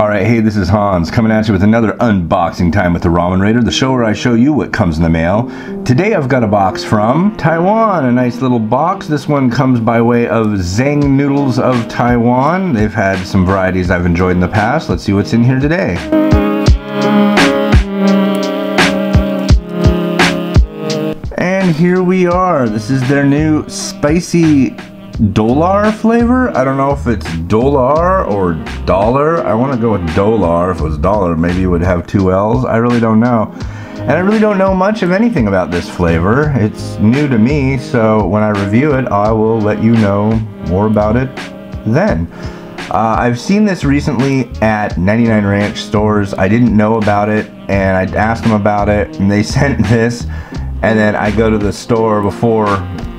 Alright, hey, this is Hans coming at you with another unboxing time with the Ramen Rater, the show where I show you what comes in the mail. Today I've got a box from Taiwan, a nice little box. This one comes by way of Tseng Noodles of Taiwan. They've had some varieties I've enjoyed in the past. Let's see what's in here today. And here we are. This is their new spicy Dolar flavor. I don't know if it's Dolar or Dollar. I want to go with Dolar. If it was Dollar, maybe it would have two L's. I really don't know. And I really don't know much of anything about this flavor. It's new to me, so when I review it, I will let you know more about it then. I've seen this recently at 99 Ranch stores. I didn't know about it, and I asked them about it, and they sent this, and then I go to the store before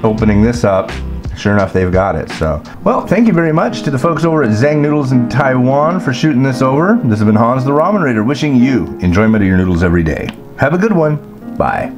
opening this up. Sure enough, they've got it. So, well, thank you very much to the folks over at Tseng Noodles in Taiwan for shooting this over. This has been Hans the Ramen Rater wishing you enjoyment of your noodles every day. Have a good one. Bye.